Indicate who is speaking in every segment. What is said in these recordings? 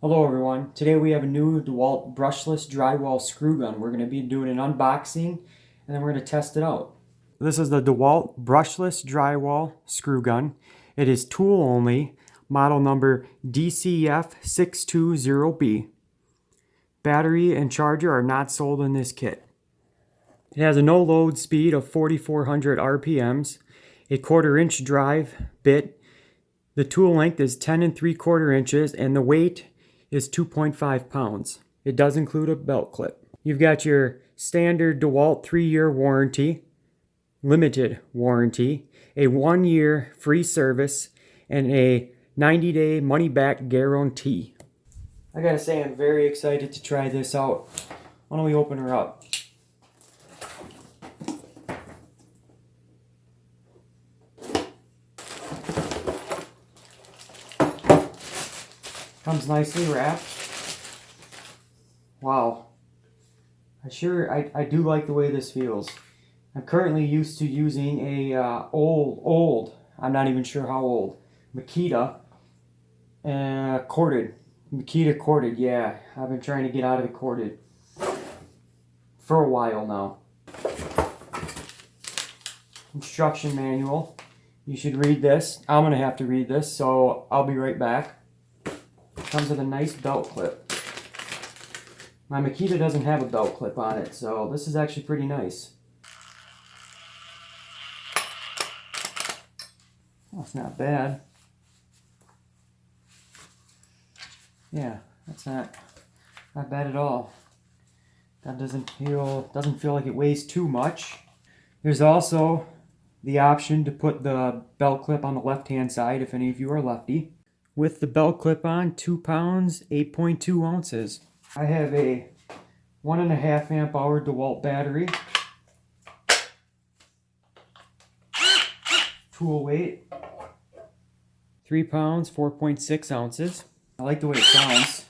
Speaker 1: Hello everyone. Today we have a new DeWALT brushless drywall screw gun. We're going to be doing an unboxing and then we're going to test it out. This is the DeWALT brushless drywall screw gun. It is tool only, model number DCF620B. Battery and charger are not sold in this kit. It has a no load speed of 4,400 RPMs, a 1/4 inch drive bit. The tool length is 10 3/4 inches and the weight is 2.5 pounds. It does include a belt clip. You've got your standard DeWALT 3-year warranty, limited warranty, a 1-year free service, and a 90-day money-back guarantee. I gotta say, I'm very excited to try this out. Why don't we open her up? Comes nicely wrapped. Wow. I do like the way this feels. I'm currently used to using a old, I'm not even sure how old, Makita corded. Makita corded, yeah. I've been trying to get out of the corded for a while now. Instruction manual. You should read this. I'm going to have to read this, so I'll be right back. Comes with a nice belt clip. My Makita doesn't have a belt clip on it, so this is actually pretty nice. Well, it's not bad. Yeah, that's not bad at all. That doesn't feel like it weighs too much. There's also the option to put the belt clip on the left-hand side if any of you are lefty. With the belt clip on, 2 pounds, 8.2 ounces. I have a 1.5 amp hour DeWALT battery. Tool weight, 3 pounds, 4.6 ounces. I like the way it sounds.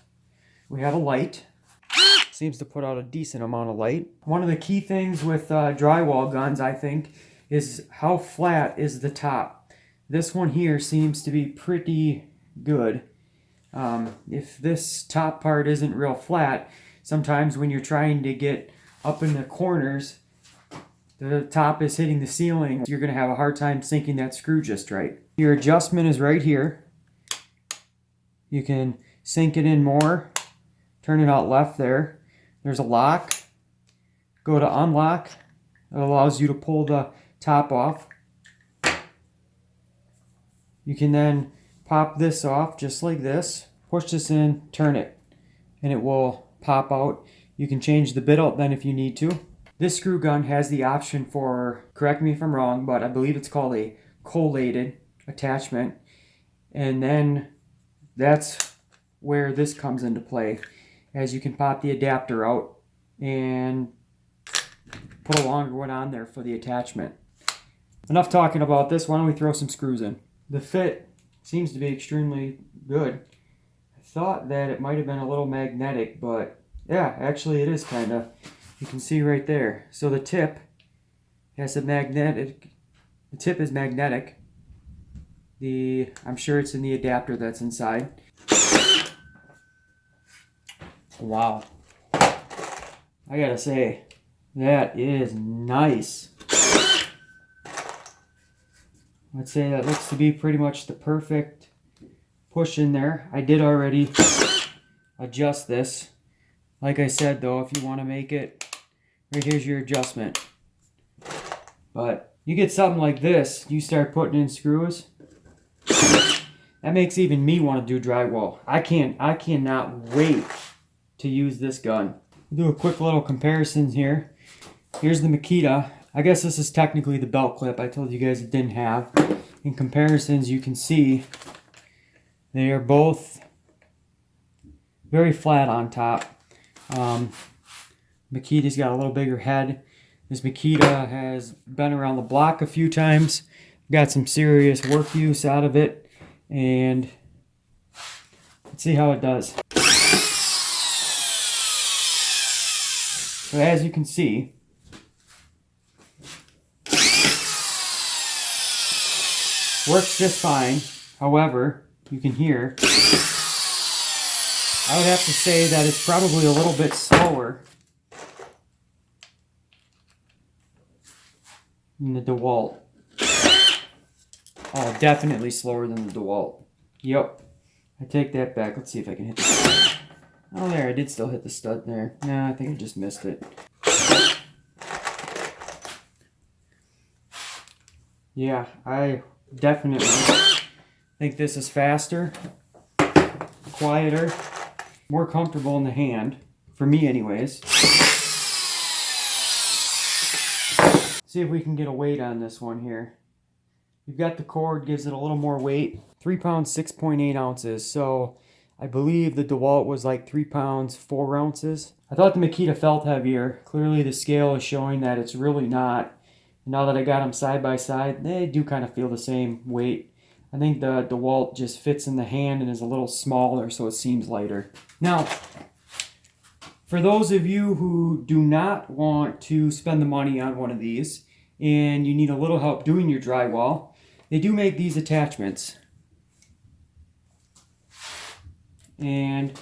Speaker 1: We have a light. Seems to put out a decent amount of light. One of the key things with drywall guns, I think, is how flat is the top. This one here seems to be pretty good. If this top part isn't real flat, sometimes when you're trying to get up in the corners, the top is hitting the ceiling. You're going to have a hard time sinking that screw just right. Your adjustment is right here. You can sink it in more, turn it out left there. There's a lock. Go to unlock. It allows you to pull the top off. You can then pop this off just like this. Push this in, turn it, and it will pop out. You can change the bit out then if you need to. This screw gun has the option for, correct me if I'm wrong, but I believe it's called a collated attachment. And then that's where this comes into play, as you can pop the adapter out and put a longer one on there for the attachment. Enough talking about this. Why don't we throw some screws in? The fit seems to be extremely good. I thought that it might have been a little magnetic, but yeah, actually it is kind of. You can see right there. So the tip has a magnetic. The tip is magnetic. I'm sure it's in the adapter that's inside. Wow. I gotta say, that is nice. I'd say that looks to be pretty much the perfect push in there. I did already adjust this. Like I said though, if you want to make it, right here's your adjustment. But you get something like this, you start putting in screws. That makes even me want to do drywall. I cannot wait to use this gun. We'll do a quick little comparison here. Here's the Makita. I guess this is technically the belt clip I told you guys it didn't have. In comparisons, you can see they are both very flat on top. Makita's got a little bigger head. This Makita has been around the block a few times. Got some serious work use out of it. And let's see how it does. So as you can see, works just fine. However, you can hear I would have to say that it's probably a little bit slower than the DeWALT. Oh, definitely slower than the DeWALT. Yep. I take that back. Let's see if I can hit the stud. Oh, there. I did still hit the stud there. Nah, I think I just missed it. Yeah, I definitely think this is faster, quieter, more comfortable in the hand. For me anyways. See if we can get a weight on this one here. You've got the cord, gives it a little more weight. 3 pounds, 6.8 ounces. So I believe the DeWALT was like 3 pounds, 4 ounces. I thought the Makita felt heavier. Clearly the scale is showing that it's really not. And now that I got them side by side, they do kind of feel the same weight. I think the DeWALT just fits in the hand and is a little smaller, so it seems lighter. Now, for those of you who do not want to spend the money on one of these, and you need a little help doing your drywall, they do make these attachments. And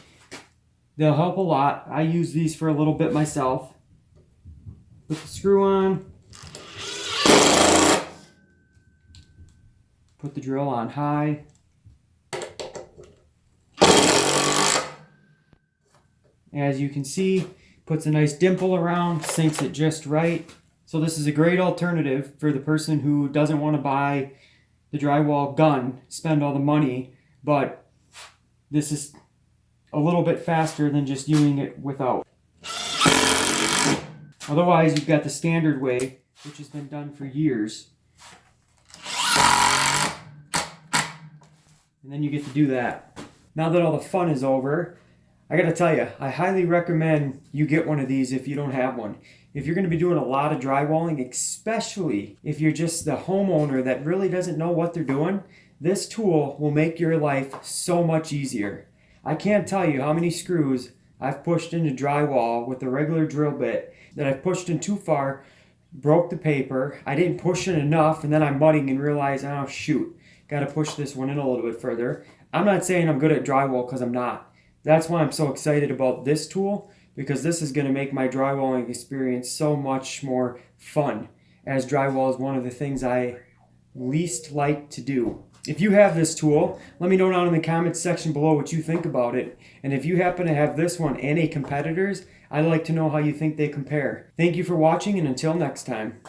Speaker 1: they'll help a lot. I use these for a little bit myself. Put the screw on. Put the drill on high. As you can see, puts a nice dimple around, sinks it just right. So this is a great alternative for the person who doesn't want to buy the drywall gun, spend all the money, but this is a little bit faster than just using it without. Otherwise, you've got the standard way, which has been done for years. And then you get to do that. Now that all the fun is over, I gotta tell you, I highly recommend you get one of these if you don't have one. If you're gonna be doing a lot of drywalling, especially if you're just the homeowner that really doesn't know what they're doing, this tool will make your life so much easier. I can't tell you how many screws I've pushed into drywall with a regular drill bit that I've pushed in too far, broke the paper, I didn't push it enough, and then I'm mudding and realize, oh shoot, gotta push this one in a little bit further. I'm not saying I'm good at drywall because I'm not. That's why I'm so excited about this tool, because this is going to make my drywalling experience so much more fun, as drywall is one of the things I least like to do. If you have this tool, let me know down in the comments section below what you think about it. And if you happen to have this one and a competitor's, I'd like to know how you think they compare. Thank you for watching, and until next time.